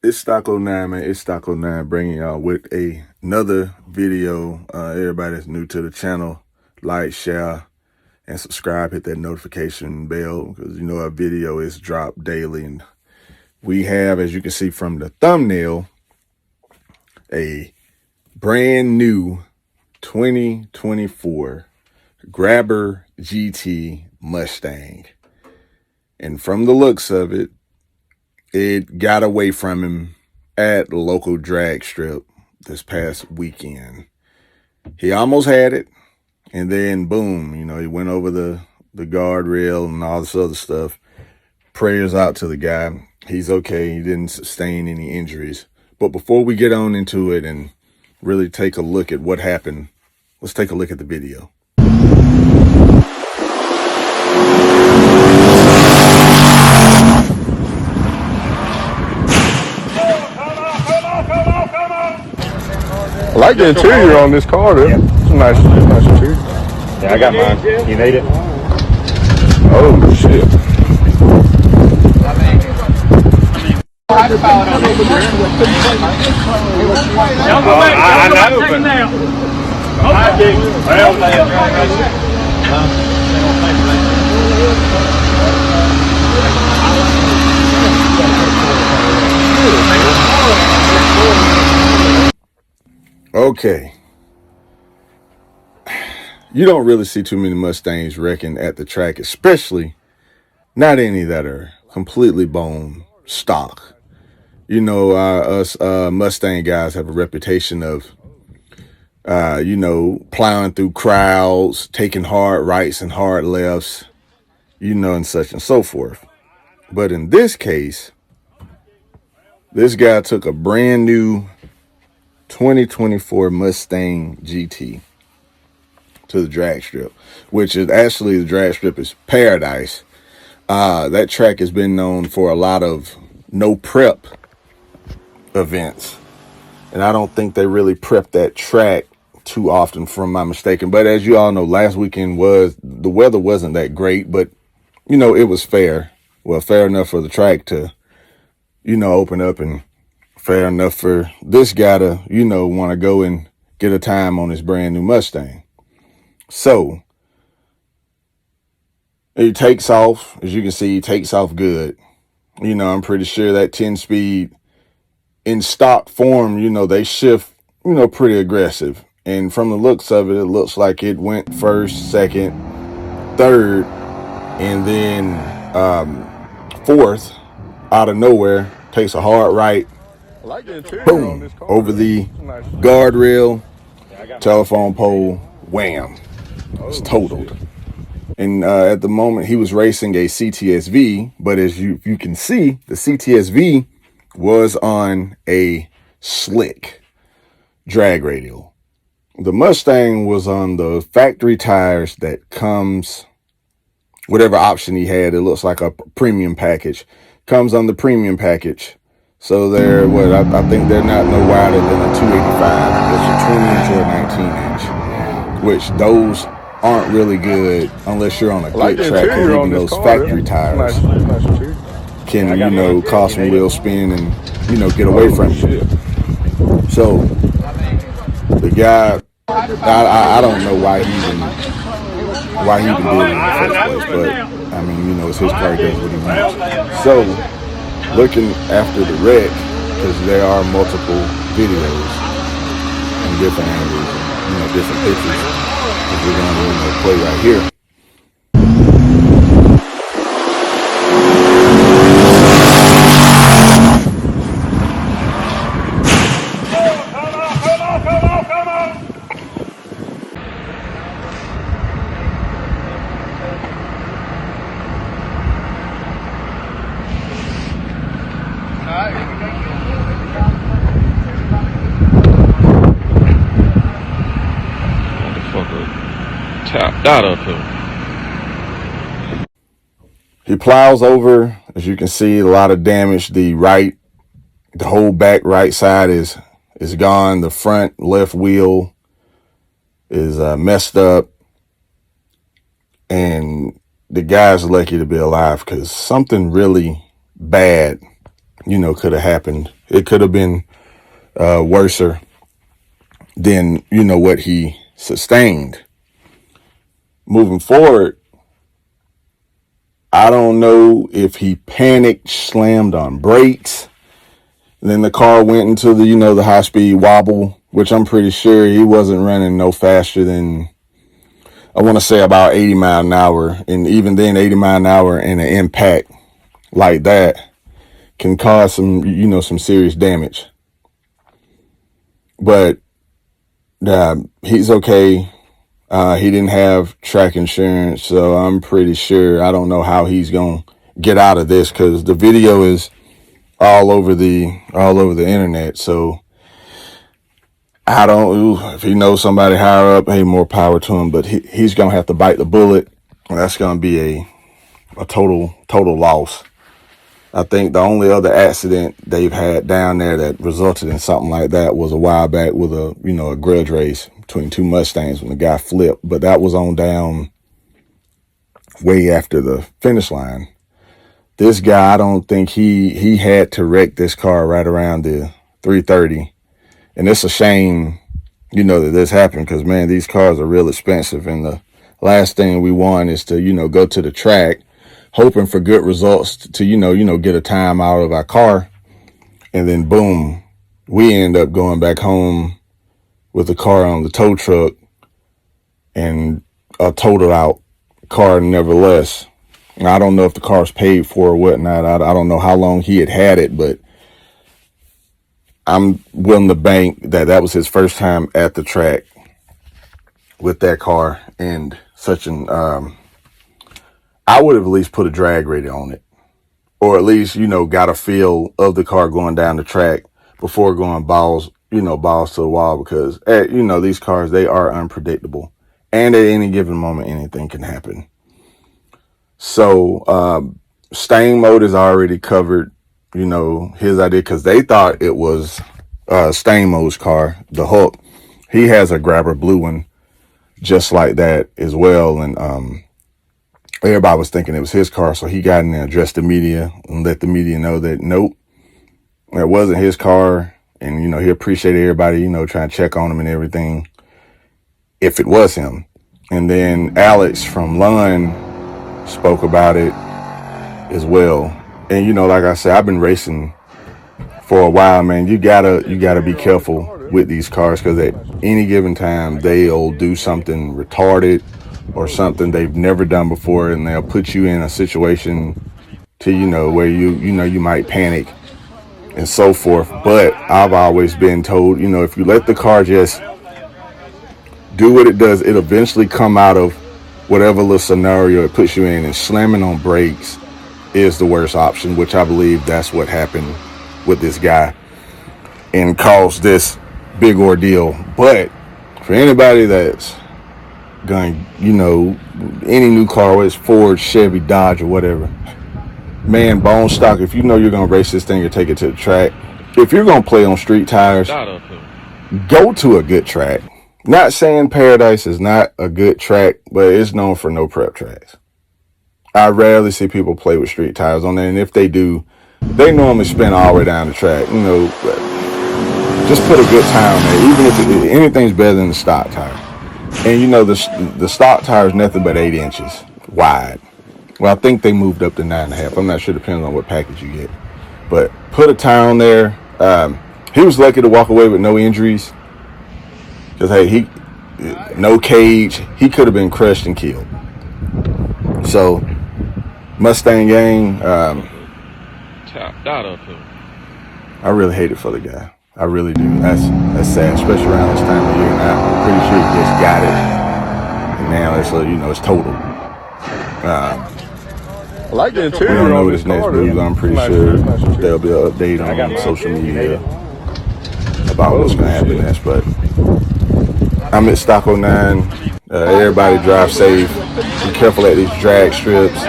It's Stock09, man. It's Stock09 bringing y'all with another video. Everybody that's new to the channel, like, share, and subscribe. Hit that notification bell because you know our video is dropped daily. And we have, as you can see from the thumbnail, a brand new 2024 Grabber GT Mustang. And from the looks of it, it got away from him at the local drag strip this past weekend. He almost had it, and then boom, you know, he went over the guardrail and all this other stuff. Prayers out to the guy. He's okay. He didn't sustain any injuries. But before we get on into it and really take a look at what happened, let's take a look at the video. I like the interior on this car, though. It's a nice interior. Yeah, I got mine. You need it? Oh, shit. I Okay. You don't really see too many Mustangs wrecking at the track, especially not any that are completely bone stock. You know, us Mustang guys have a reputation of, you know, plowing through crowds, taking hard rights and hard lefts, you know, and such and so forth. But in this case, this guy took a brand new 2024 Mustang GT to the drag strip, which is actually, the drag strip is paradise. That track has been known for a lot of no prep events, and I don't think they really prepped that track too often, from my mistaken. But as you all know, last weekend the weather wasn't that great, but you know, it was fair. Well, fair enough for the track to, you know, open up, and fair enough for this guy to, you know, want to go and get a time on his brand new Mustang. So he takes off. As you can see, he takes off good. You know, I'm pretty sure that 10-speed in stock form, you know, they shift, you know, pretty aggressive. And from the looks of it, it looks like it went first, second, third, and then fourth out of nowhere, takes a hard right. I like the interior Boom, on this car, over though. the It's a nice guardrail, telephone pole, wham, it's Oh, totaled. shit. And at the moment, he was racing a CTSV, but as you can see, the CTSV was on a slick drag radial. The Mustang was on the factory tires that comes, whatever option he had, it looks like a premium package, comes on the premium package. So they're, what, I think they're not no wider than a 285. It's a 20-inch or a 19-inch, which those aren't really good unless you're on a I like good the track, because interior on even this those car, factory though. tires It's a nice interior. can, you know, cause some wheel spin and, you know, get away from you. Shit. So the guy, I don't know why he even did it in the first place, but I mean, you know, it's his car, he does what he wants. So looking after the wreck, because there are multiple videos and different angles and, you know, different pictures that we're going to, you know, play right here. Tapped out of him. He plows over, as you can see, a lot of damage. The whole back right side is gone. The front left wheel is messed up, and the guy's lucky to be alive, because something really bad, you know, could have happened It could have been worse than, what he sustained. Moving forward, I don't know if he panicked, slammed on brakes. Then the car went into the high-speed wobble, which I'm pretty sure he wasn't running no faster than, I want to say, about 80 miles an hour. And even then, 80 miles an hour and an impact like that can cause some serious damage. But he's okay. He didn't have track insurance, so I'm pretty sure, I don't know how he's going to get out of this, because the video is all over the internet. So I don't, if he knows somebody higher up, hey, more power to him, but he's going to have to bite the bullet. That's going to be a total loss. I think the only other accident they've had down there that resulted in something like that was a while back with a grudge race between two Mustangs when the guy flipped, but that was on down way after the finish line. This guy, I don't think he had to wreck this car right around the 330. And it's a shame, that this happened, because, man, these cars are real expensive. And the last thing we want is to, go to the track hoping for good results to, get a time out of our car. And then, boom, we end up going back home with the car on the tow truck and a totaled out car nevertheless. And I don't know if the car's paid for or whatnot. I don't know how long he had it, but I'm willing to bank that was his first time at the track with that car. And I would have at least put a drag rating on it, or at least, got a feel of the car going down the track before going balls to the wall, because, these cars, they are unpredictable, and at any given moment, anything can happen. So, staying mode is already covered, his idea, because they thought it was staying mode's car, the Hulk. He has a grabber blue one just like that as well. And everybody was thinking it was his car. So he got in there, addressed the media, and let the media know that, nope, it wasn't his car. And, he appreciated everybody, trying to check on him and everything, if it was him. And then Alex from Lund spoke about it as well. And, like I said, I've been racing for a while, man. You gotta be careful with these cars, because at any given time they'll do something retarded or something they've never done before, and they'll put you in a situation to where you might panic and so forth. But I've always been told, if you let the car just do what it does, it'll eventually come out of whatever little scenario it puts you in, and slamming on brakes is the worst option, which I believe that's what happened with this guy and caused this big ordeal. But for anybody that's going, any new car, whether it's Ford, Chevy, Dodge, or whatever, man, bone stock, if you're going to race this thing or take it to the track, if you're going to play on street tires, go to a good track. Not saying Paradise is not a good track, but it's known for no prep tracks. I rarely see people play with street tires on there, and if they do, they normally spin all the way down the track. Just put a good tire on there, even if anything's better than the stock tire. And the stock tire is nothing but 8 inches wide. Well, I think they moved up to 9.5. I'm not sure, depends on what package you get. But put a tire on there. He was lucky to walk away with no injuries, because, hey, no cage. He could have been crushed and killed. So, Mustang gang, I really hate it for the guy. I really do. That's sad, especially around this time of year. Now I'm pretty sure he just got it, and now it's total. I like the interior. We don't know what his next move. I'm pretty sure there'll be an update on social media about what's going to happen next. But I'm at Stock 09. Everybody drive safe. Be careful at these drag strips.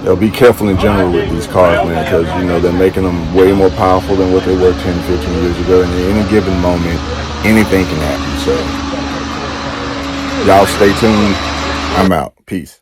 They'll be careful in general with these cars, man, because, they're making them way more powerful than what they were 10, 15 years ago. And at any given moment, anything can happen. So y'all stay tuned. I'm out. Peace.